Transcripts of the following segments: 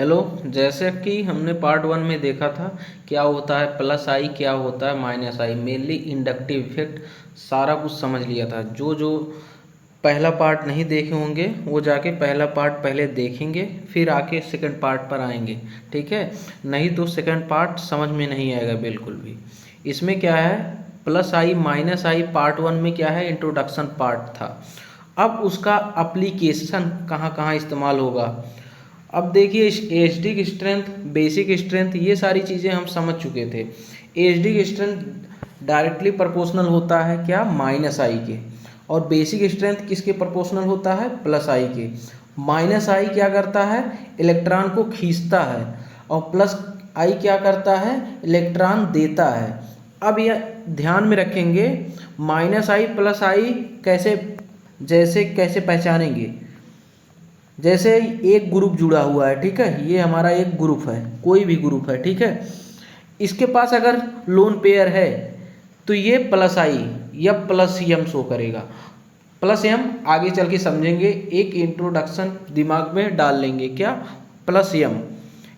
Hello. जैसे कि हमने पार्ट वन में देखा था क्या होता है प्लस आई, क्या होता है माइनस आई, मेनली इंडक्टिव इफेक्ट, सारा कुछ समझ लिया था। जो जो पहला पार्ट नहीं देखे होंगे वो जाके पहला पार्ट पहले देखेंगे, फिर आके सेकंड पार्ट पर आएंगे, ठीक है। नहीं तो सेकंड पार्ट समझ में नहीं आएगा बिल्कुल भी। इसमें क्या है, प्लस आई माइनस आई पार्ट वन में क्या है, इंट्रोडक्शन पार्ट था। अब उसका अप्लीकेशन कहाँ कहाँ इस्तेमाल होगा। अब देखिए एच डी की स्ट्रेंथ, बेसिक स्ट्रेंथ, ये सारी चीज़ें हम समझ चुके थे। एच डी की स्ट्रेंथ डायरेक्टली प्रोपोर्शनल होता है क्या, माइनस आई के, और बेसिक स्ट्रेंथ किसके प्रोपोर्शनल होता है, प्लस आई के। माइनस आई क्या करता है, इलेक्ट्रॉन को खींचता है, और प्लस आई क्या करता है, इलेक्ट्रॉन देता है। अब यह ध्यान में रखेंगे, माइनस आई प्लस आई कैसे, जैसे कैसे पहचानेंगे। जैसे एक ग्रुप जुड़ा हुआ है, ठीक है, ये हमारा एक ग्रुप है, कोई भी ग्रुप है, ठीक है। इसके पास अगर लोन पेयर है तो ये प्लस आई या प्लस एम शो करेगा। प्लस एम आगे चल के समझेंगे, एक इंट्रोडक्शन दिमाग में डाल लेंगे, क्या प्लस एम,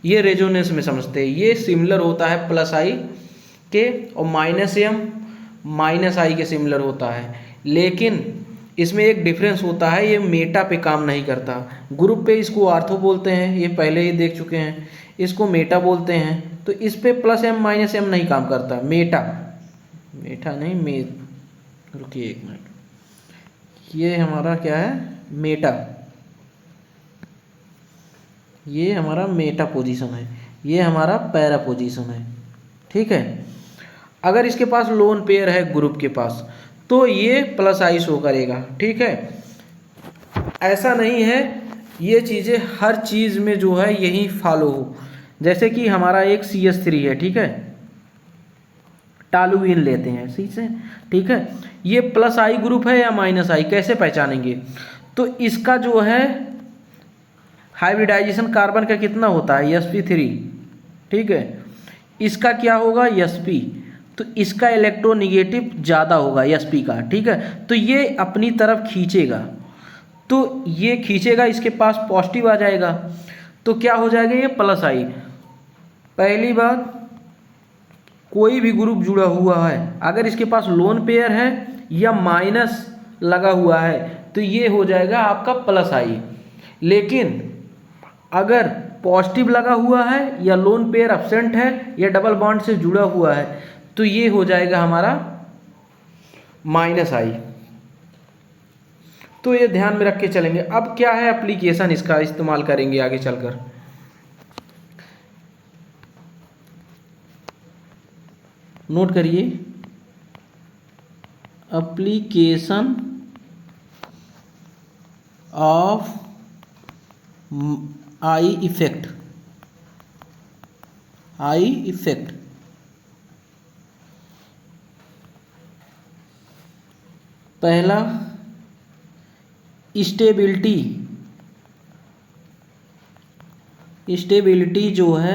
ये रेजोनेंस में समझते हैं। ये सिमिलर होता है प्लस आई के, और माइनस एम माइनस आई के सिमिलर होता है। लेकिन इसमें एक डिफरेंस होता है, ये मेटा पे काम नहीं करता। ग्रुप पे इसको आर्थो बोलते हैं, ये पहले ही देख चुके हैं। इसको मेटा बोलते हैं। तो इस पे प्लस एम माइनस एम नहीं काम करता, मेटा, मेटा नहीं, रुकिए एक मिनट, ये हमारा क्या है, मेटा, ये हमारा मेटा पोजीशन है, ये हमारा पैरा पोजीशन है, ठीक है। अगर इसके पास लोन पेयर है ग्रुप के पास तो ये प्लस आई शो करेगा, ठीक है। ऐसा नहीं है ये चीज़ें हर चीज़ में जो है यही फॉलो हो। जैसे कि हमारा एक CH3 है, ठीक है, टॉलुइन लेते हैं सी से, ठीक है। ये प्लस आई ग्रुप है या माइनस आई, कैसे पहचानेंगे। तो इसका जो है हाइब्रिडाइजेशन कार्बन का कितना होता है, sp3, ठीक है। इसका क्या होगा, sp, तो इसका इलेक्ट्रोनिगेटिव ज़्यादा होगा sp का, ठीक है। तो ये अपनी तरफ खींचेगा, तो ये खींचेगा, इसके पास पॉजिटिव आ जाएगा, तो क्या हो जाएगा, ये प्लस आई। पहली बात, कोई भी ग्रुप जुड़ा हुआ है अगर इसके पास लोन पेयर है या माइनस लगा हुआ है तो ये हो जाएगा आपका प्लस आई। लेकिन अगर पॉजिटिव लगा हुआ है या लोन पेयर एब्सेंट है या डबल बॉन्ड से जुड़ा हुआ है तो ये हो जाएगा हमारा माइनस आई। तो ये ध्यान में रख के चलेंगे। अब क्या है एप्लीकेशन, इसका इस्तेमाल करेंगे आगे चलकर। नोट करिए, application of I effect, I effect. पहला, स्टेबिलिटी, स्टेबिलिटी जो है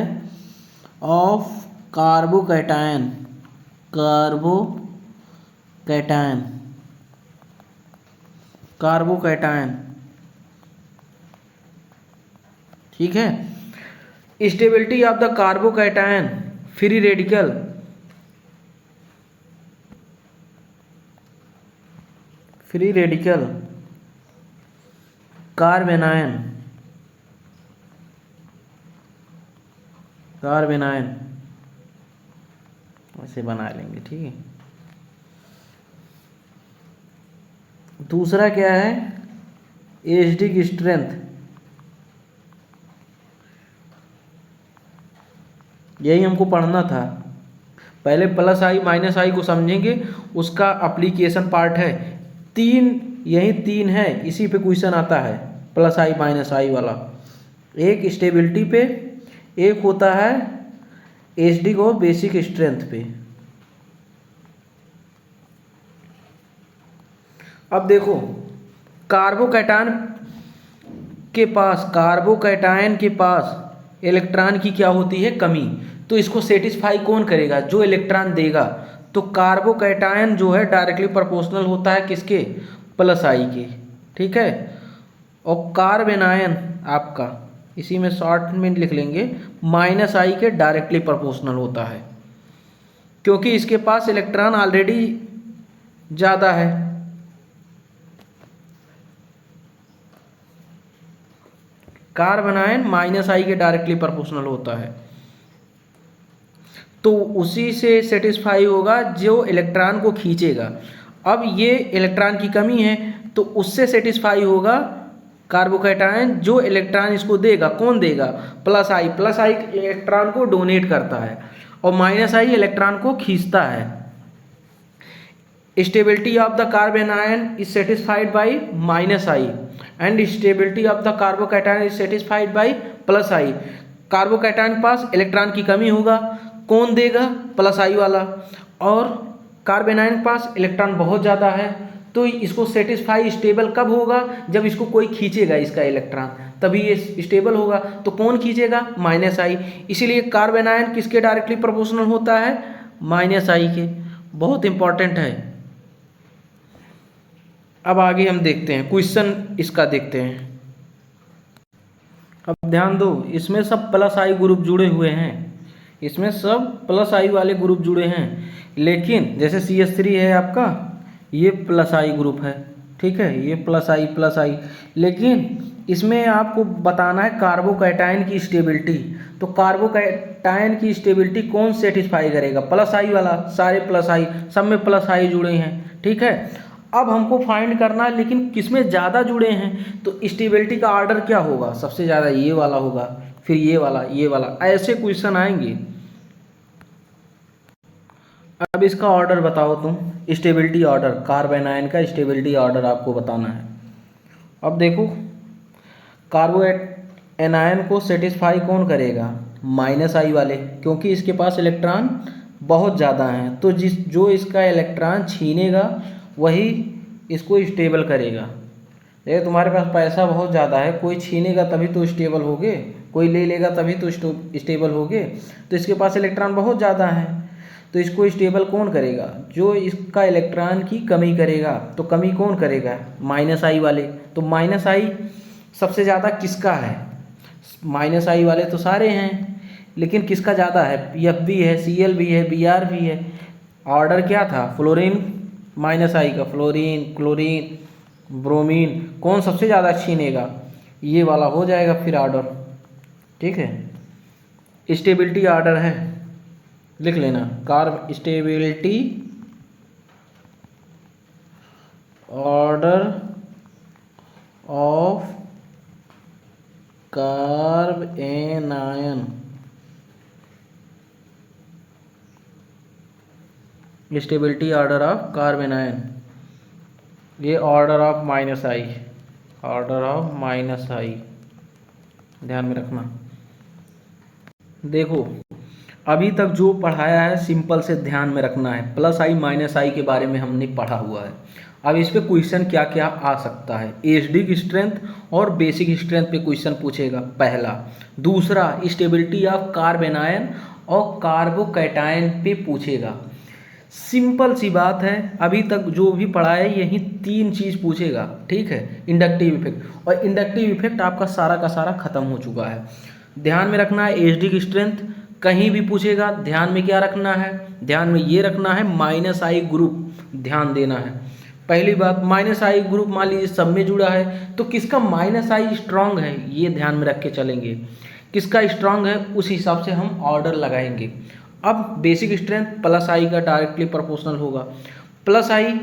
ऑफ कार्बोकैटायन, कार्बोकैटायन, कार्बोकैटायन, ठीक है। Stability of the carbocation, free radical, free radical, carbanion, carbanion, ऐसे बना लेंगे, ठीक है। दूसरा क्या है, एच डी की स्ट्रेंथ, यही हमको पढ़ना था। पहले प्लस आई माइनस आई को समझेंगे, उसका एप्लीकेशन पार्ट है। यही तीन है, इसी पे क्वेश्चन आता है प्लस आई माइनस आई वाला। एक स्टेबिलिटी पे, एक होता है एच डी को बेसिक स्ट्रेंथ पे। अब देखो, कार्बोकैटायन के पास इलेक्ट्रॉन की क्या होती है, कमी। तो इसको सेटिस्फाई कौन करेगा, जो इलेक्ट्रॉन देगा। तो कार्बोकैटायन जो है डायरेक्टली प्रोपोर्शनल होता है किसके, प्लस आई के, ठीक है। और कार्बेनायन आपका इसी में शॉर्ट में लिख लेंगे, माइनस आई के डायरेक्टली प्रोपोर्शनल होता है, क्योंकि इसके पास इलेक्ट्रॉन ऑलरेडी ज़्यादा है। कार्बन आयन माइनस आई के डायरेक्टली प्रोपोर्शनल होता है, तो उसी से सेटिस्फाई होगा जो इलेक्ट्रॉन को खींचेगा। अब ये इलेक्ट्रॉन की कमी है तो उससे सेटिस्फाई होगा कार्बोकैटायन जो इलेक्ट्रॉन इसको देगा। कौन देगा? प्लस आई। प्लस आई इलेक्ट्रॉन को डोनेट करता है और माइनस आई इलेक्ट्रॉन को खींचता है। Stability of the carbon ion is satisfied by minus I and stability of the carbocation is satisfied by plus I. Carbocation के पास इलेक्ट्रॉन की कमी होगा, कौन देगा? प्लस आई वाला। और कार्बन आयन के पास इलेक्ट्रॉन बहुत ज़्यादा है, तो इसको सेटिस्फाई स्टेबल कब होगा? जब इसको कोई खींचेगा इसका इलेक्ट्रॉन, तभी ये स्टेबल होगा। तो कौन खींचेगा? माइनस आई। इसीलिए कार्बन आयन किसके डायरेक्टली प्रोपोर्शनल होता है? माइनस आई के। बहुत इंपॉर्टेंट है। अब आगे हम देखते हैं, क्वेश्चन इसका देखते हैं। अब ध्यान दो, इसमें सब प्लस आई ग्रुप जुड़े हुए हैं, इसमें सब प्लस आई वाले ग्रुप जुड़े हैं। लेकिन जैसे CH3 है आपका, ये प्लस आई ग्रुप है, ठीक है, ये प्लस आई। लेकिन इसमें आपको बताना है कार्बोकैटायन की स्टेबिलिटी। तो कार्बोकैटायन की स्टेबिलिटी कौन सेटिस्फाई करेगा? प्लस आई वाला। सारे प्लस आई, सब में प्लस आई जुड़े हैं, ठीक है। अब हमको फाइंड करना है लेकिन किसमें ज़्यादा जुड़े हैं। तो स्टेबिलिटी का ऑर्डर क्या होगा? सबसे ज़्यादा ये वाला होगा, फिर ये वाला, ऐसे क्वेश्चन आएंगे। अब इसका ऑर्डर बताओ तुम, स्टेबिलिटी ऑर्डर, कार्बन आयन का स्टेबिलिटी ऑर्डर आपको बताना है। अब देखो, कार्बन आयन को सेटिस्फाई कौन करेगा? माइनस आई वाले, क्योंकि इसके पास इलेक्ट्रॉन बहुत ज़्यादा हैं। तो जो इसका इलेक्ट्रॉन छीनेगा वही इसको स्टेबल करेगा। देखो तुम्हारे पास पैसा बहुत ज़्यादा है, कोई छीनेगा तभी तो स्टेबल होगे, कोई ले लेगा तभी तो स्टेबल होगे। तो इसके पास इलेक्ट्रॉन बहुत ज़्यादा है, तो इसको स्टेबल कौन करेगा? जो इसका इलेक्ट्रॉन की कमी करेगा। तो कमी कौन करेगा? माइनस आई वाले। तो माइनस आई सबसे ज़्यादा किसका है? माइनस आई वाले तो सारे हैं, लेकिन किसका ज़्यादा है? F भी है, Cl भी है, Br भी है। ऑर्डर क्या था? फ्लोरीन माइनस आई का, फ्लोरीन, क्लोरीन, ब्रोमीन, कौन सबसे ज़्यादा छीनेगा? ये वाला हो जाएगा फिर ऑर्डर, ठीक है। स्टेबिलिटी ऑर्डर है, लिख लेना, carb stability order of carbanion, stability order of carbanion. ये order of minus I, order of minus I, ध्यान में रखना। देखो अभी तक जो पढ़ाया है सिंपल से ध्यान में रखना है। प्लस आई माइनस आई के बारे में हमने पढ़ा हुआ है। अब इस पे क्वेश्चन क्या क्या आ सकता है? एसिडिक स्ट्रेंथ और बेसिक स्ट्रेंथ पे क्वेश्चन पूछेगा, पहला। दूसरा स्टेबिलिटी ऑफ कार्बन आयन और कार्बोकैटायन पे पूछेगा। सिंपल सी बात है, अभी तक जो भी पढ़ा है यही तीन चीज़ पूछेगा, ठीक है। इंडक्टिव इफेक्ट, और इंडक्टिव इफेक्ट आपका सारा का सारा खत्म हो चुका है। ध्यान में रखना है एसिडिक स्ट्रेंथ कहीं भी पूछेगा, ध्यान में क्या रखना है? ध्यान में ये रखना है माइनस आई ग्रुप, ध्यान देना है। पहली बात, माइनस आई ग्रुप मान लीजिए सब में जुड़ा है, तो किसका माइनस आई स्ट्रांग है ये ध्यान में रख के चलेंगे। किसका स्ट्रांग है उस हिसाब से हम ऑर्डर लगाएंगे। अब बेसिक स्ट्रेंथ प्लस आई का डायरेक्टली प्रोपोर्शनल होगा। प्लस आई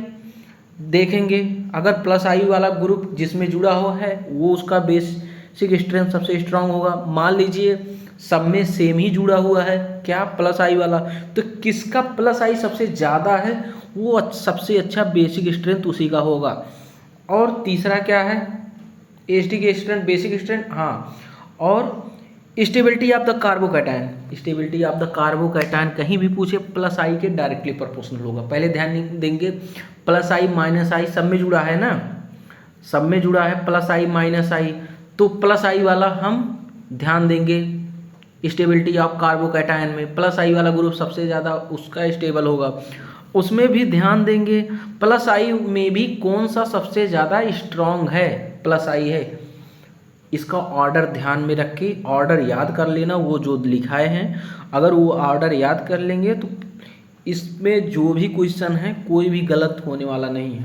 देखेंगे, अगर प्लस आई वाला ग्रुप जिसमें जुड़ा हुआ है वो उसका बेसिक स्ट्रेंथ सबसे स्ट्रांग होगा। मान लीजिए सब में सेम ही जुड़ा हुआ है, क्या? प्लस आई वाला, तो किसका प्लस आई सबसे ज़्यादा है वो सबसे अच्छा बेसिक स्ट्रेंथ उसी का होगा। और तीसरा क्या है? एसिडिक स्ट्रेंथ, बेसिक स्ट्रेंथ, हाँ। और stability of the carbocation, stability of the carbocation कहीं भी पूछे प्लस आई के डायरेक्टली प्रोपोर्शनल होगा। पहले ध्यान देंगे, प्लस आई माइनस आई सब में जुड़ा है ना, सब में जुड़ा है प्लस आई माइनस आई, तो प्लस आई वाला हम ध्यान देंगे। स्टेबिलिटी ऑफ कार्बोकैटायन में प्लस आई वाला ग्रुप सबसे ज़्यादा उसका स्टेबल होगा, उसमें भी ध्यान देंगे। प्लस आई में भी कौन सा सबसे ज़्यादा स्ट्रॉन्ग है? प्लस आई है, इसका ऑर्डर ध्यान में रख के ऑर्डर याद कर लेना, वो जो लिखाए हैं अगर वो ऑर्डर याद कर लेंगे तो इसमें जो भी क्वेश्चन है कोई भी गलत होने वाला नहीं है।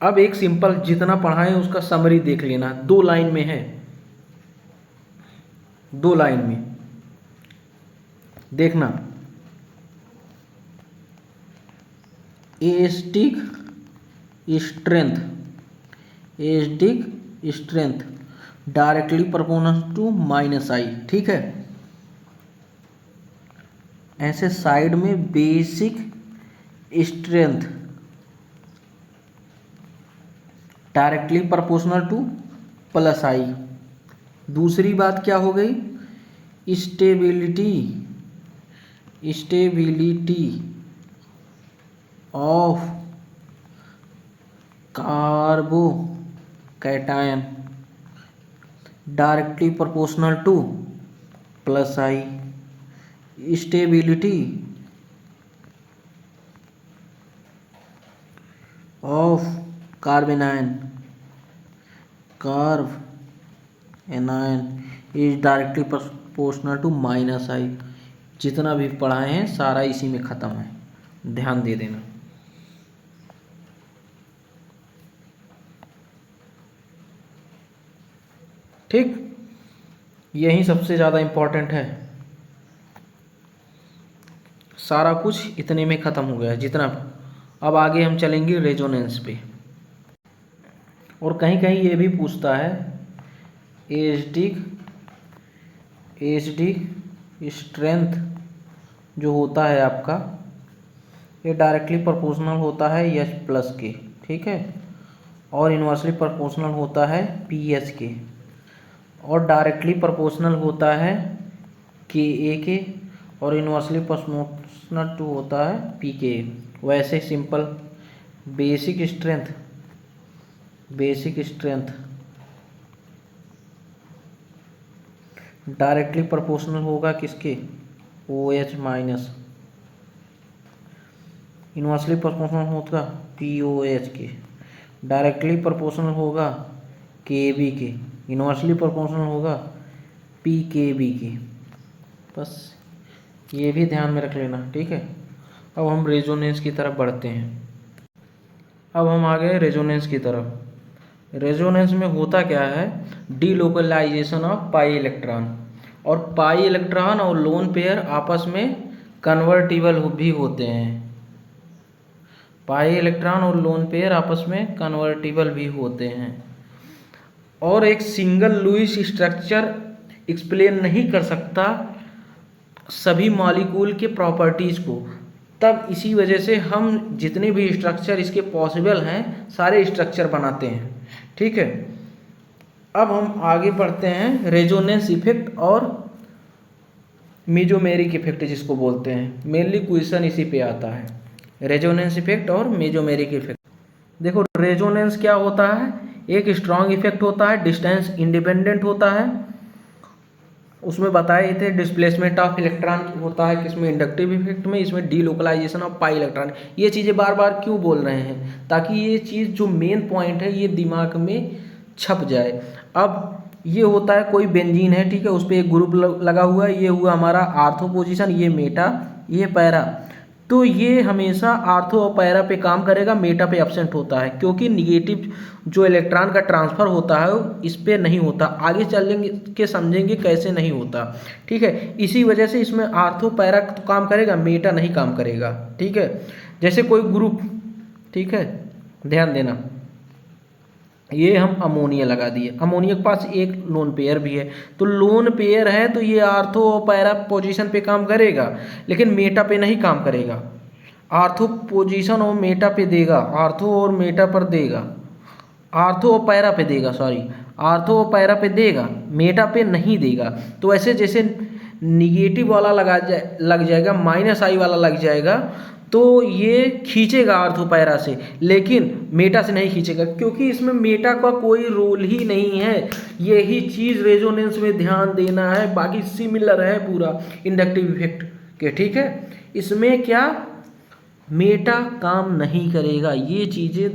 अब एक सिंपल जितना पढ़ा है उसका समरी देख लेना, 2 लाइन में है, 2 लाइन में देखना। Acidic strength directly proportional to minus I, ठीक है। ऐसे साइड में basic strength directly proportional to plus I. दूसरी बात क्या हो गई, stability of carbocation directly proportional to plus I. Stability of carbanion is directly proportional to minus I. जितना भी पढ़ाए हैं सारा इसी में ख़त्म है, ध्यान दे देना। ठीक, यही सबसे ज़्यादा इम्पोर्टेंट है। सारा कुछ इतने में ख़त्म हो गया जितना। अब आगे हम चलेंगे रेजोनेंस पे। और कहीं कहीं ये भी पूछता है एस्टिक स्ट्रेंथ जो होता है आपका, ये डायरेक्टली प्रोपोर्शनल होता है एच प्लस के, ठीक है, और इन्वर्सली प्रोपोर्शनल होता है पी एच के, और डायरेक्टली प्रोपोर्शनल होता है के ए के, और इन्वर्सली प्रोपोर्शनल टू होता है पी के। वैसे simple basic strength directly proportional होगा किसके, O H minus, inversely proportional होगा पी ओ एच के, डायरेक्टली प्रोपोर्शनल होगा के बी के, इन्वर्सली प्रोपोर्शनल होगा पी के बी के। बस ये भी ध्यान में रख लेना, ठीक है। अब हम रेजोनेंस की तरफ बढ़ते हैं। अब हम आ गए रेजोनेंस की तरफ। रेजोनेंस में होता क्या है, डीलोकलाइजेशन ऑफ पाई इलेक्ट्रॉन, और पाई इलेक्ट्रॉन और लोन पेयर आपस में कन्वर्टिबल भी होते हैं। पाई इलेक्ट्रॉन और लोन पेयर आपस में कन्वर्टिबल भी होते हैं, और एक सिंगल लुईस स्ट्रक्चर एक्सप्लेन नहीं कर सकता सभी मॉलिक्यूल के प्रॉपर्टीज़ को। तब इसी वजह से हम जितने भी स्ट्रक्चर इसके पॉसिबल हैं सारे स्ट्रक्चर बनाते हैं, ठीक है। अब हम आगे बढ़ते हैं रेजोनेंस इफेक्ट और मेजोमेरिक इफेक्ट जिसको बोलते हैं। मेनली क्वेश्चन इसी पे आता है, रेजोनेंस इफेक्ट और मेजोमेरिक इफेक्ट। देखो रेजोनेंस क्या होता है, एक स्ट्रॉन्ग इफेक्ट होता है, डिस्टेंस इंडिपेंडेंट होता है। उसमें बताए थे डिस्प्लेसमेंट ऑफ इलेक्ट्रॉन होता है किसमें, इंडक्टिव इफेक्ट में, इसमें डीलोकलाइजेशन ऑफ पाई इलेक्ट्रॉन। ये चीज़ें बार बार क्यों बोल रहे हैं, ताकि ये चीज़ जो मेन पॉइंट है ये दिमाग में छप जाए। अब ये होता है कोई बेंजीन है, ठीक है, उस पर एक ग्रुप लगा हुआ है, ये हुआ हमारा आर्थो पोजीशन, ये मेटा, ये पैरा। तो ये हमेशा आर्थो और पैरा पे काम करेगा, मेटा पे एब्सेंट होता है, क्योंकि निगेटिव जो इलेक्ट्रॉन का ट्रांसफ़र होता है इस पे नहीं होता। आगे चलेंगे के समझेंगे कैसे नहीं होता, ठीक है। इसी वजह से इसमें आर्थो पैरा तो काम करेगा, मेटा नहीं काम करेगा, ठीक है। जैसे कोई ग्रुप, ठीक है, ध्यान देना, ये हम अमोनिया लगा दिए, अमोनिया के पास एक लोन पेयर भी है, तो लोन पेयर है तो ये आर्थो और पैरा पोजीशन पे काम करेगा, लेकिन मेटा पे नहीं काम करेगा। आर्थो पोजीशन और मेटा पे देगा, आर्थो और मेटा पर देगा, आर्थो और पैरा पे देगा, सॉरी, आर्थो और पैरा पे देगा, मेटा पे नहीं देगा। तो ऐसे जैसे निगेटिव वाला लग जाएगा, माइनस आई वाला लग जाएगा, तो ये खींचेगा आर्थो पैरा से, लेकिन मेटा से नहीं खींचेगा, क्योंकि इसमें मेटा का कोई रोल ही नहीं है। यही चीज़ रेजोनेंस में ध्यान देना है, बाकी सिमिलर है पूरा इंडक्टिव इफेक्ट के, ठीक है। इसमें क्या मेटा काम नहीं करेगा। ये चीज़ें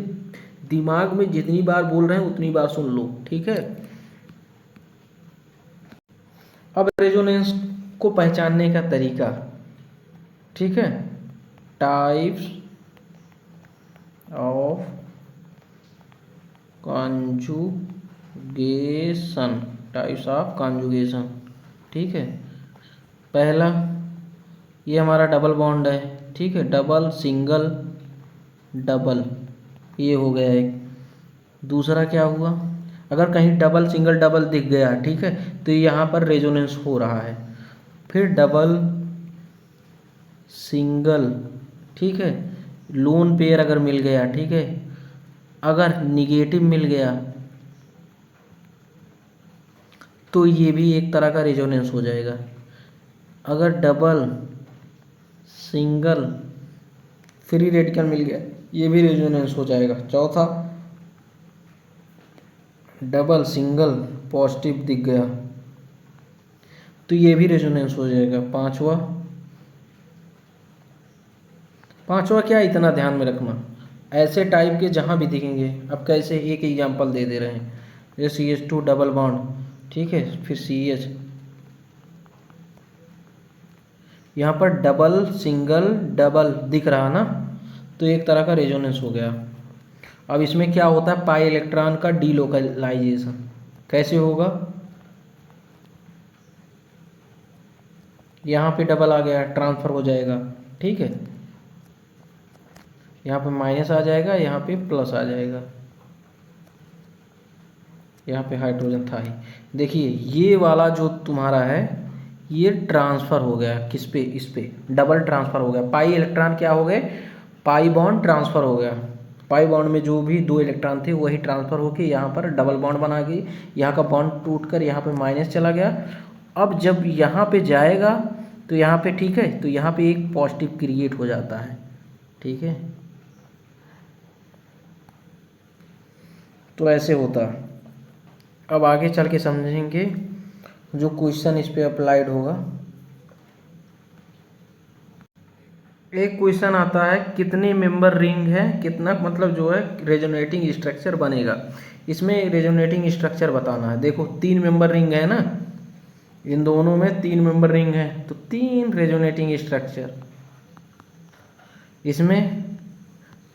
दिमाग में जितनी बार बोल रहे हैं उतनी बार सुन लो, ठीक है। अब रेजोनेंस को पहचानने का तरीका, ठीक है, types of conjugation, types of conjugation, ठीक है। पहला ये हमारा डबल बॉन्ड है, ठीक है, डबल सिंगल डबल, ये हो गया एक। दूसरा क्या हुआ, अगर कहीं डबल सिंगल डबल दिख गया, ठीक है, तो यहाँ पर रेजोनेंस हो रहा है। फिर डबल सिंगल, ठीक है, लोन पेयर अगर मिल गया, ठीक है, अगर निगेटिव मिल गया तो ये भी एक तरह का रेजोनेंस हो जाएगा। अगर डबल सिंगल फ्री रेडिकल मिल गया, ये भी रेजोनेंस हो जाएगा। चौथा, डबल सिंगल पॉजिटिव दिख गया तो ये भी रेजोनेंस हो जाएगा। पांचवा क्या, इतना ध्यान में रखना, ऐसे टाइप के जहाँ भी दिखेंगे, अब कैसे एक एग्जांपल दे दे रहे हैं, जैसे CH2 डबल बॉन्ड, ठीक है, फिर CH, यहाँ पर डबल सिंगल डबल दिख रहा ना, तो एक तरह का रेजोनेंस हो गया। अब इसमें क्या होता है, पाई इलेक्ट्रॉन का डीलोकलाइजेशन कैसे होगा, यहाँ पे डबल आ गया, ट्रांसफर हो जाएगा, ठीक है, यहाँ पे माइनस आ जाएगा, यहाँ पे प्लस आ जाएगा, यहाँ पे हाइड्रोजन था ही। देखिए ये वाला जो तुम्हारा है ये ट्रांसफ़र हो गया, किस पे, इस पे डबल ट्रांसफ़र हो गया। पाई इलेक्ट्रॉन क्या हो गए, पाई बॉन्ड ट्रांसफ़र हो गया। पाई बॉन्ड में जो भी 2 इलेक्ट्रॉन थे वही ट्रांसफ़र होके यहाँ पर डबल बॉन्ड बना गई, यहाँ का बॉन्ड टूटकर यहाँ पे माइनस चला गया। अब जब यहाँ पे जाएगा तो यहाँ पे, ठीक है, तो यहाँ पे एक पॉजिटिव क्रिएट हो जाता है, ठीक है, तो ऐसे होता है। अब आगे चल के समझेंगे जो क्वेश्चन इस पे अप्लाइड होगा। एक क्वेश्चन आता है कितनी मेंबर रिंग है, कितना मतलब जो है रेजोनेटिंग स्ट्रक्चर बनेगा। इसमें रेजोनेटिंग स्ट्रक्चर बताना है। देखो 3 मेंबर रिंग है ना, इन दोनों में 3 मेंबर रिंग है, तो 3 रेजोनेटिंग स्ट्रक्चर। इसमें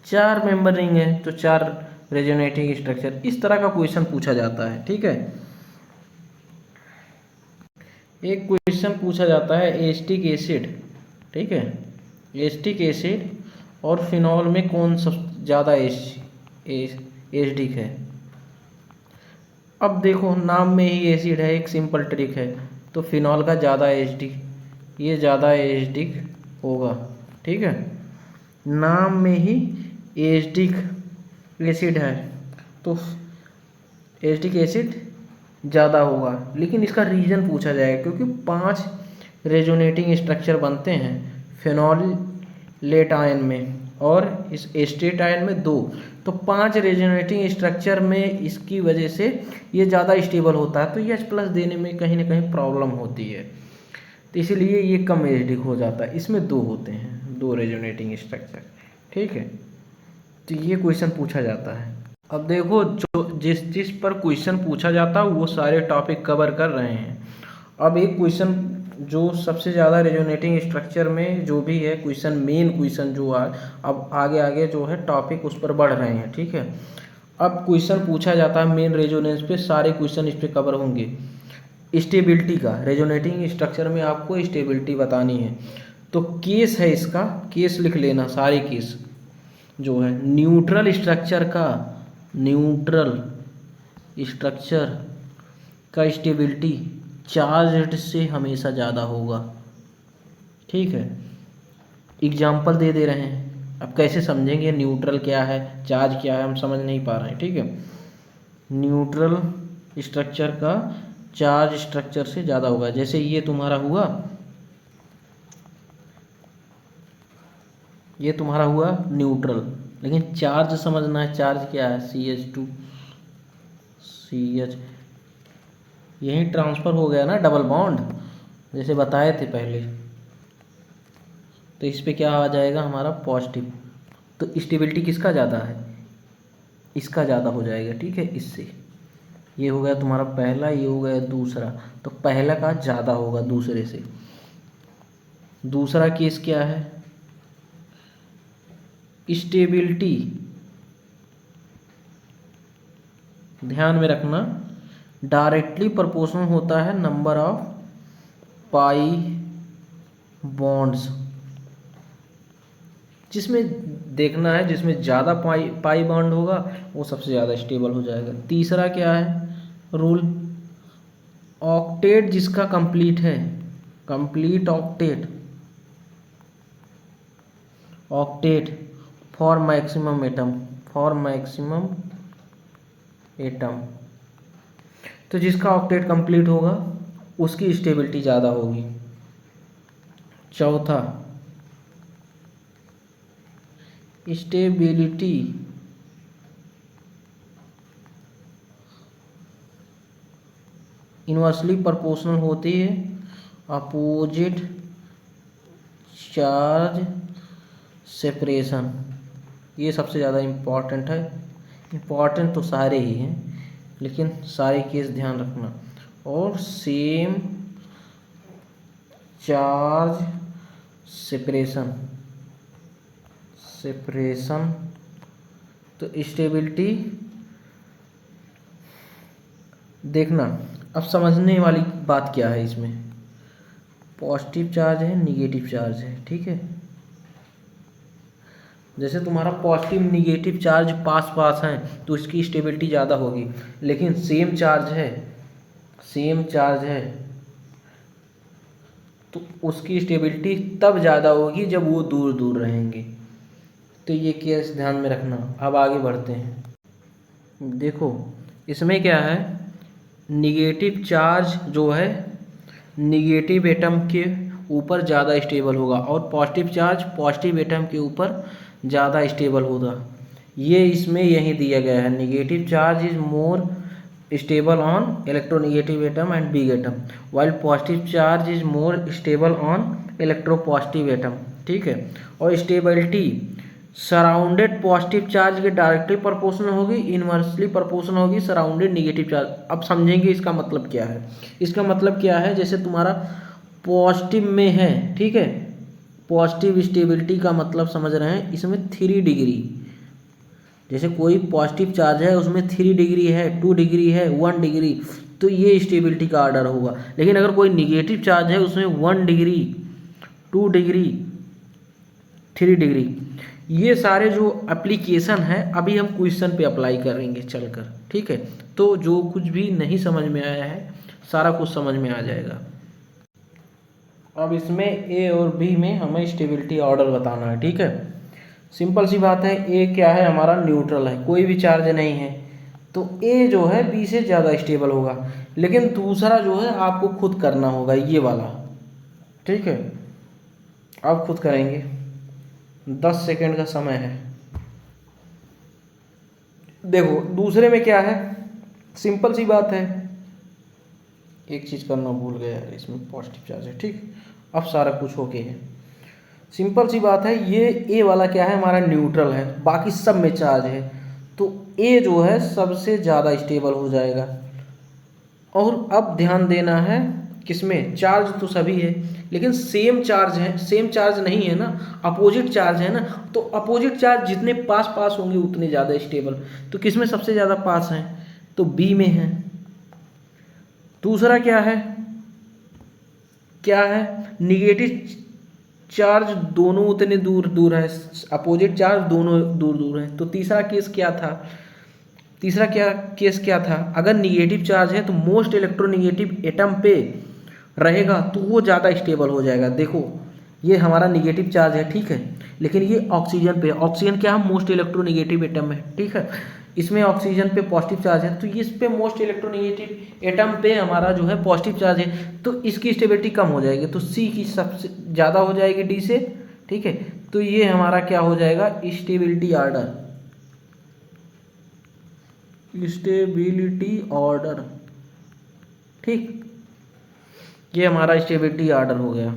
4 मेंबर रिंग है तो 4 रेजोनेटिंग स्ट्रक्चर। इस तरह का क्वेश्चन पूछा जाता है, ठीक है। एक क्वेश्चन पूछा जाता है एसिटिक एसिड, ठीक है, एसिटिक एसिड और फिनॉल में कौन सबसे ज़्यादा एसिडिक है। अब देखो नाम में ही एसिड है, एक सिंपल ट्रिक है, तो फिनॉल का ज़्यादा एसिडिक, ये ज़्यादा एसिडिक होगा, ठीक है। नाम में ही एसिडिक एसिड है तो एसिटिक एसिड ज़्यादा होगा, लेकिन इसका रीज़न पूछा जाएगा क्योंकि 5 रेजोनेटिंग स्ट्रक्चर बनते हैं फिनॉलेट आयन में और इस एस्टेट आयन में 2, तो 5 रेजोनेटिंग स्ट्रक्चर में इसकी वजह से ये ज़्यादा स्टेबल होता है, तो H+ देने में कहीं ना कहीं प्रॉब्लम होती है, तो इसीलिए ये कम एसिडिक हो जाता है। इसमें 2 होते हैं, 2 रेजोनेटिंग स्ट्रक्चर, ठीक है, तो ये क्वेश्चन पूछा जाता है। अब देखो जो जिस पर क्वेश्चन पूछा जाता है वो सारे टॉपिक कवर कर रहे हैं। अब एक क्वेश्चन जो सबसे ज़्यादा रेजोनेटिंग स्ट्रक्चर में जो भी है क्वेश्चन, मेन क्वेश्चन जो अब आगे आगे जो है टॉपिक उस पर बढ़ रहे हैं, ठीक है। अब क्वेश्चन पूछा जाता है मेन रेजोनेंस पे, सारे क्वेश्चन इस पर कवर होंगे। स्टेबिलिटी का, रेजोनेटिंग स्ट्रक्चर में आपको स्टेबिलिटी बतानी है, तो केस है इसका, केस लिख लेना, सारे केस जो है न्यूट्रल स्ट्रक्चर का, न्यूट्रल स्ट्रक्चर का स्टेबिलिटी चार्ज्ड से हमेशा ज़्यादा होगा, ठीक है। एग्जाम्पल दे दे रहे हैं, अब कैसे समझेंगे न्यूट्रल क्या है चार्ज क्या है, हम समझ नहीं पा रहे हैं, ठीक है। न्यूट्रल स्ट्रक्चर का चार्ज स्ट्रक्चर से ज़्यादा होगा, जैसे ये तुम्हारा हुआ, ये तुम्हारा हुआ न्यूट्रल, लेकिन चार्ज समझना है, चार्ज क्या है, CH2 CH, यही ट्रांसफ़र हो गया ना डबल बॉन्ड, जैसे बताए थे पहले, तो इस पे क्या आ जाएगा हमारा पॉजिटिव, तो स्टेबिलिटी किसका ज़्यादा है, इसका ज़्यादा हो जाएगा, ठीक है, इससे। ये हो गया तुम्हारा पहला, ये हो गया दूसरा, तो पहला का ज़्यादा होगा दूसरे से। दूसरा केस क्या है, स्टेबिलिटी, ध्यान में रखना, डायरेक्टली प्रोपोर्शनल होता है नंबर ऑफ पाई बॉन्ड्स। जिसमें देखना है जिसमें ज़्यादा पाई बॉन्ड होगा वो सबसे ज़्यादा स्टेबल हो जाएगा। तीसरा क्या है रूल, ऑक्टेट जिसका कंप्लीट है, complete octet, octet for maximum atom, for maximum atom, तो जिसका ऑक्टेट कंप्लीट होगा उसकी स्टेबिलिटी ज़्यादा होगी। चौथा, स्टेबिलिटी इनवर्सली प्रोपोर्शनल होती है अपोजिट चार्ज सेपरेशन। ये सबसे ज़्यादा इम्पॉर्टेंट है, इम्पॉर्टेंट तो सारे ही हैं लेकिन सारे केस ध्यान रखना। और सेम चार्ज सेपरेशन, सेपरेशन तो स्टेबिलिटी देखना। अब समझने वाली बात क्या है इसमें, पॉजिटिव चार्ज है निगेटिव चार्ज है, ठीक है। जैसे तुम्हारा पॉजिटिव निगेटिव चार्ज पास पास हैं तो इसकी स्टेबिलिटी ज़्यादा होगी, लेकिन सेम चार्ज है, सेम चार्ज है तो उसकी स्टेबिलिटी तब ज़्यादा होगी जब वो दूर दूर रहेंगे। तो ये केस ध्यान में रखना। अब आगे बढ़ते हैं। देखो इसमें क्या है, निगेटिव चार्ज जो है निगेटिव एटम के ऊपर ज़्यादा स्टेबल होगा और पॉजिटिव चार्ज पॉजिटिव एटम के ऊपर ज़्यादा स्टेबल होगा। ये इसमें यही दिया गया है, negative charge is more stable on electronegative atom and big atom while positive charge is more stable on electropositive atom, ठीक है। और स्टेबिलिटी सराउंडेड पॉजिटिव चार्ज के डायरेक्टली प्रोपोर्शनल होगी, इनवर्सली प्रोपोर्शनल होगी सराउंडेड निगेटिव चार्ज। अब समझेंगे इसका मतलब क्या है। इसका मतलब क्या है, जैसे तुम्हारा पॉजिटिव में है, ठीक है, पॉजिटिव स्टेबिलिटी का मतलब समझ रहे हैं, इसमें 3 डिग्री, जैसे कोई पॉजिटिव चार्ज है उसमें 3 डिग्री है, 2 डिग्री है, 1 डिग्री, तो ये स्टेबिलिटी का ऑर्डर होगा। लेकिन अगर कोई निगेटिव चार्ज है उसमें 1 डिग्री, 2 डिग्री, 3 डिग्री, ये सारे जो एप्लीकेशन है अभी हम क्वेश्चन पे अप्लाई करेंगे चलकर, ठीक है। तो जो कुछ भी नहीं समझ में आया है सारा कुछ समझ में आ जाएगा। अब इसमें ए और बी में हमें स्टेबिलिटी ऑर्डर बताना है, ठीक है। सिंपल सी बात है, ए क्या है हमारा न्यूट्रल है, कोई भी चार्ज नहीं है, तो ए जो है बी से ज़्यादा स्टेबल होगा। लेकिन दूसरा जो है आपको खुद करना होगा, ये वाला, ठीक है, आप खुद करेंगे। 10 सेकेंड का समय है। देखो दूसरे में क्या है, सिंपल सी बात है, एक चीज़ करना भूल गया, इसमें पॉजिटिव चार्ज है, ठीक। अब सारा कुछ ओके है, सिंपल सी बात है। ये ए वाला क्या है हमारा न्यूट्रल है, बाकी सब में चार्ज है, तो ए जो है सबसे ज़्यादा स्टेबल हो जाएगा। और अब ध्यान देना है किसमें, चार्ज तो सभी है लेकिन सेम चार्ज है, सेम चार्ज नहीं है ना, अपोजिट चार्ज है ना, तो अपोजिट चार्ज जितने पास पास होंगे उतने ज़्यादा स्टेबल। तो किसमें सबसे ज़्यादा पास हैं, तो बी में है। दूसरा क्या है, क्या है, निगेटिव चार्ज दोनों उतने दूर दूर हैं, अपोजिट चार्ज दोनों दूर दूर हैं। तो तीसरा केस क्या था, तीसरा केस क्या था, अगर निगेटिव चार्ज है तो मोस्ट इलेक्ट्रोनेगेटिव एटम पे रहेगा तो वो ज़्यादा स्टेबल हो जाएगा। देखो ये हमारा निगेटिव चार्ज है, ठीक है, लेकिन ये ऑक्सीजन पे, ऑक्सीजन क्या है मोस्ट इलेक्ट्रोनेगेटिव एटम है, ठीक है, इसमें ऑक्सीजन पे पॉजिटिव चार्ज है, तो इस पे मोस्ट इलेक्ट्रोनेगेटिव एटम पे हमारा जो है पॉजिटिव चार्ज है, तो इसकी स्टेबिलिटी कम हो जाएगी, तो सी की सबसे ज़्यादा हो जाएगी डी से, ठीक है। तो ये हमारा क्या हो जाएगा, स्टेबिलिटी ऑर्डर, स्टेबिलिटी ऑर्डर, ठीक, ये हमारा स्टेबिलिटी ऑर्डर हो गया।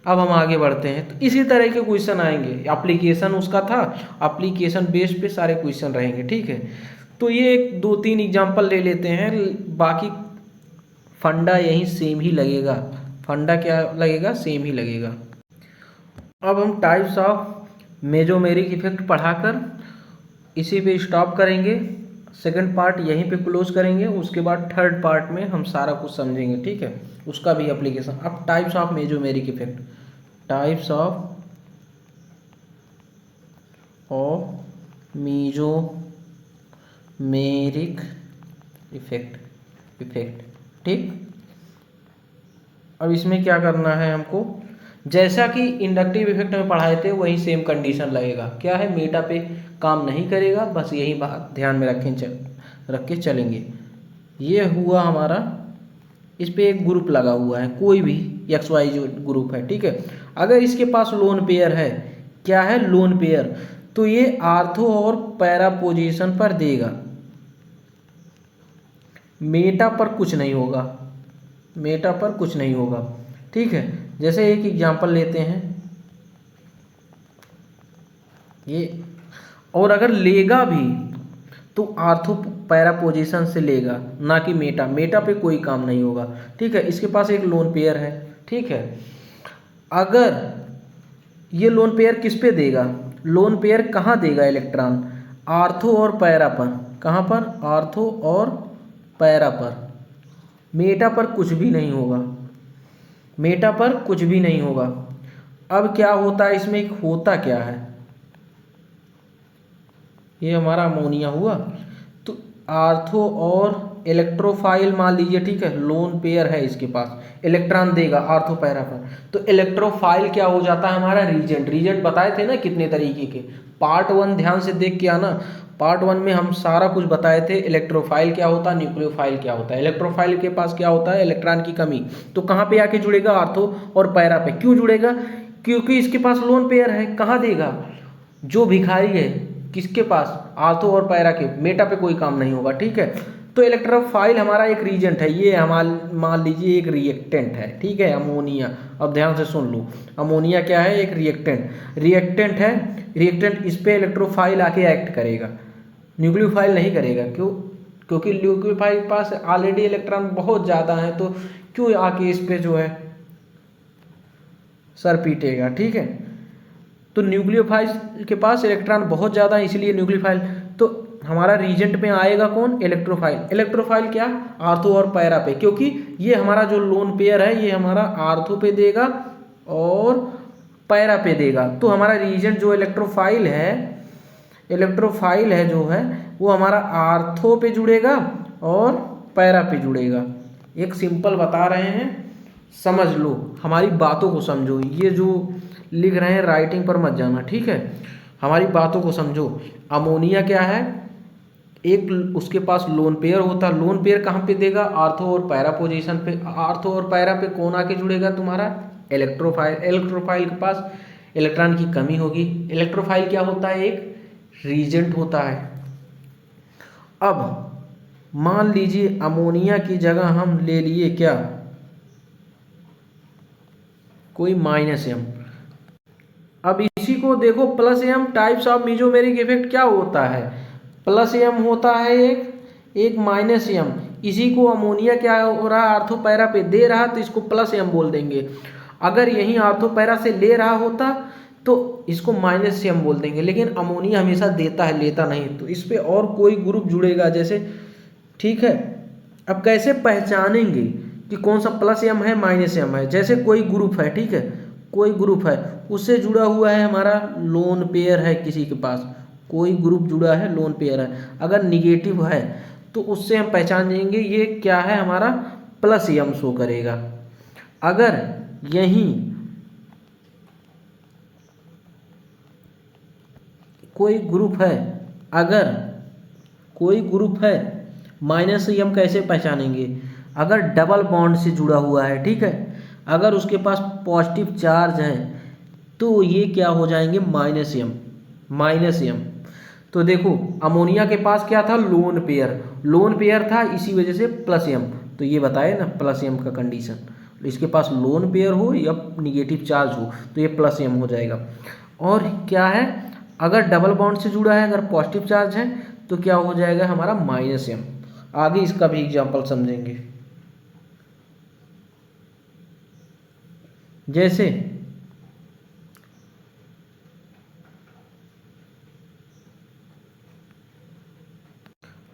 अब हम आगे बढ़ते हैं, तो इसी तरह के क्वेश्चन आएंगे, एप्लीकेशन उसका था, एप्लीकेशन बेस पे सारे क्वेश्चन रहेंगे, ठीक है। तो ये एक 2-3 एग्जांपल ले लेते हैं, बाकी फंडा यही सेम ही लगेगा, फंडा क्या लगेगा, सेम ही लगेगा। अब हम टाइप्स ऑफ मेसोमेरिक इफेक्ट पढ़ाकर इसी पे स्टॉप करेंगे, सेकंड पार्ट यहीं पे क्लोज करेंगे। उसके बाद थर्ड पार्ट में हम सारा कुछ समझेंगे, ठीक है, उसका भी एप्लीकेशन। अब types of mesomeric effect, types of mesomeric effect, ठीक। अब इसमें क्या करना है हमको, जैसा कि इंडक्टिव इफेक्ट में पढ़ाए थे वही सेम कंडीशन लगेगा। क्या है, मेटा पे काम नहीं करेगा, बस यही बात ध्यान में रख के चलेंगे। ये हुआ हमारा, इस पे एक ग्रुप लगा हुआ है, कोई भी XY जो ग्रुप है, ठीक है। अगर इसके पास लोन पेयर है, क्या है, लोन पेयर, तो ये आर्थो और पैरा पोजीशन पर देगा, मेटा पर कुछ नहीं होगा, मेटा पर कुछ नहीं होगा, ठीक है। जैसे एक एग्जांपल लेते हैं ये, और अगर लेगा भी तो आर्थो पैरा पोजीशन से लेगा, ना कि मेटा, मेटा पे कोई काम नहीं होगा, ठीक है। इसके पास एक लोन पेयर है, ठीक है। अगर ये लोन पेयर किस पे देगा, लोन पेयर कहाँ देगा इलेक्ट्रॉन, आर्थो और पैरा पर, कहाँ पर, आर्थो और पैरा पर, मेटा पर कुछ भी नहीं होगा, मेटा पर कुछ भी नहीं होगा। अब क्या होता है इसमें, होता क्या है, ये हमारा अमोनिया हुआ, तो आर्थो और इलेक्ट्रोफाइल मान लीजिए, ठीक है, लोन पेयर है इसके पास, इलेक्ट्रॉन देगा आर्थो पैरा पर, तो इलेक्ट्रोफाइल क्या हो जाता है हमारा, रीजेंट। रीजेंट बताए थे ना कितने तरीके के, पार्ट 1 ध्यान से देख के आना, पार्ट 1 में हम सारा कुछ बताए थे, इलेक्ट्रोफाइल क्या होता है, न्यूक्लियोफाइल क्या होता है। इलेक्ट्रोफाइल के पास क्या होता है, इलेक्ट्रॉन की कमी, तो कहाँ पे आके जुड़ेगा, आर्थो और पैरा पे। क्यों जुड़ेगा, क्योंकि इसके पास लोन पेयर है, कहाँ देगा, जो भिखारी है किसके पास, आर्थो और पैरा के, मेटा पे कोई काम नहीं होगा, ठीक है। तो इलेक्ट्रोफाइल हमारा एक रीजेंट है, ये हमारा मान लीजिए एक रिएक्टेंट है, ठीक है, अमोनिया। अब ध्यान से सुन लो, अमोनिया क्या है, एक रिएक्टेंट है, रिएक्टेंट, इस पे इलेक्ट्रोफाइल आके एक्ट करेगा, न्यूक्लियोफाइल नहीं करेगा। क्यों, क्योंकि न्यूक्लियोफाइल के पास ऑलरेडी इलेक्ट्रॉन बहुत ज़्यादा है, तो क्यों आके इस पे जो है सर पीटेगा, ठीक है। तो न्यूक्लियोफाइल के पास इलेक्ट्रॉन बहुत ज़्यादा है, इसलिए न्यूक्लियोफाइल, तो हमारा रीजेंट में आएगा कौन, इलेक्ट्रोफाइल। इलेक्ट्रोफाइल क्या, आर्थो और पैरा पे, क्योंकि ये हमारा जो लोन पेयर है ये हमारा आर्थो पे देगा और पैरा पे देगा, तो हमारा रीजेंट जो इलेक्ट्रोफाइल है जो है वो हमारा आर्थो पे जुड़ेगा और पैरा पे जुड़ेगा। एक सिंपल बता रहे हैं, समझ लो, हमारी बातों को समझो, ये जो लिख रहे हैं राइटिंग पर मत जाना, ठीक है, हमारी बातों को समझो। अमोनिया क्या है, एक उसके पास लोन पेयर होता है, लोन पेयर कहाँ पे देगा, आर्थो और पैरा पोजीशन पे। आर्थो और पैरा पे कौन आके जुड़ेगा, तुम्हारा इलेक्ट्रोफाइल। इलेक्ट्रोफाइल के पास इलेक्ट्रॉन की कमी होगी। इलेक्ट्रोफाइल क्या होता है, एक रीजेंट होता है। अब मान लीजिए अमोनिया की जगह हम ले लिए क्या, कोई -M। अब इसी को देखो, +M, types of mesomeric effect क्या होता है, +M होता है एक -M। इसी को अमोनिया क्या हो रहा है, आर्थो पैरा पे दे रहा, तो इसको +M बोल देंगे। अगर यही आर्थो पैरा से ले रहा होता तो इसको -M बोल देंगे। लेकिन अमोनिया हमेशा देता है, लेता नहीं, तो इस पे और कोई ग्रुप जुड़ेगा जैसे, ठीक है। अब कैसे पहचानेंगे कि कौन सा +M है -M है, जैसे कोई ग्रुप है, ठीक है, कोई ग्रुप है उससे जुड़ा हुआ है, हमारा लोन पेयर है, किसी के पास कोई ग्रुप जुड़ा है, लोन पेयर है, अगर निगेटिव है तो उससे हम पहचान जाएंगे ये क्या है, हमारा +M शो करेगा। अगर यहीं कोई ग्रुप है, अगर कोई ग्रुप है -M कैसे पहचानेंगे, अगर डबल बॉन्ड से जुड़ा हुआ है, ठीक है, अगर उसके पास पॉजिटिव चार्ज है तो ये क्या हो जाएंगे, -M। तो देखो अमोनिया के पास क्या था, लोन पेयर था, इसी वजह से +M, तो ये बताए ना +M का कंडीशन, इसके पास लोन पेयर हो या निगेटिव चार्ज हो तो ये +M हो जाएगा। और क्या है, अगर डबल बॉन्ड से जुड़ा है, अगर पॉजिटिव चार्ज है तो क्या हो जाएगा हमारा -M। आगे इसका भी एग्जाम्पल समझेंगे। जैसे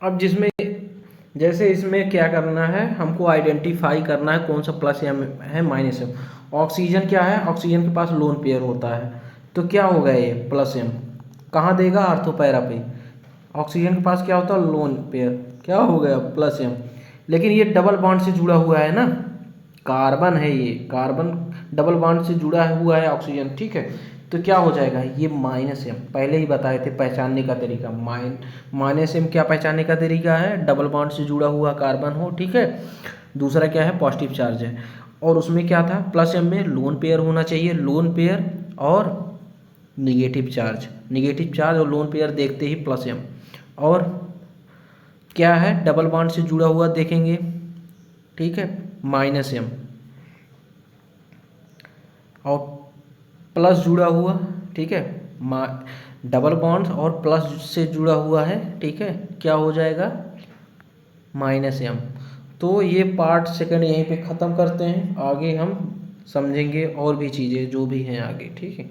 अब जिसमें जैसे इसमें क्या करना है, हमको आइडेंटिफाई करना है कौन सा प्लस एम है माइनस एम। ऑक्सीजन क्या है, ऑक्सीजन के पास लोन पेयर होता है, तो क्या होगा ये प्लस एम, कहाँ देगा, आर्थो पैरा पे। ऑक्सीजन के पास क्या होता है, लोन पेयर, क्या हो गया प्लस एम। लेकिन ये डबल बॉन्ड से जुड़ा हुआ है ना, कार्बन है ये, कार्बन डबल बॉन्ड से जुड़ा हुआ है ऑक्सीजन, ठीक है। तो क्या हो जाएगा, ये माइनस एम, पहले ही बताए थे पहचानने का तरीका। माइनस एम क्या पहचानने का तरीका है, डबल बॉन्ड से जुड़ा हुआ कार्बन हो, ठीक है। दूसरा क्या है, पॉजिटिव चार्ज है। और उसमें क्या था, प्लस एम में लोन पेयर होना चाहिए, लोन पेयर और निगेटिव चार्ज और लोन पेयर देखते ही प्लस एम। और क्या है, डबल बॉन्ड से जुड़ा हुआ देखेंगे, ठीक है, माइनस एम। और प्लस जुड़ा हुआ, ठीक है, डबल बॉन्ड और प्लस से जुड़ा हुआ है, ठीक है, क्या हो जाएगा, माइनस एम। तो ये पार्ट सेकंड यहीं पे ख़त्म करते हैं, आगे हम समझेंगे और भी चीज़ें जो भी हैं आगे, ठीक है।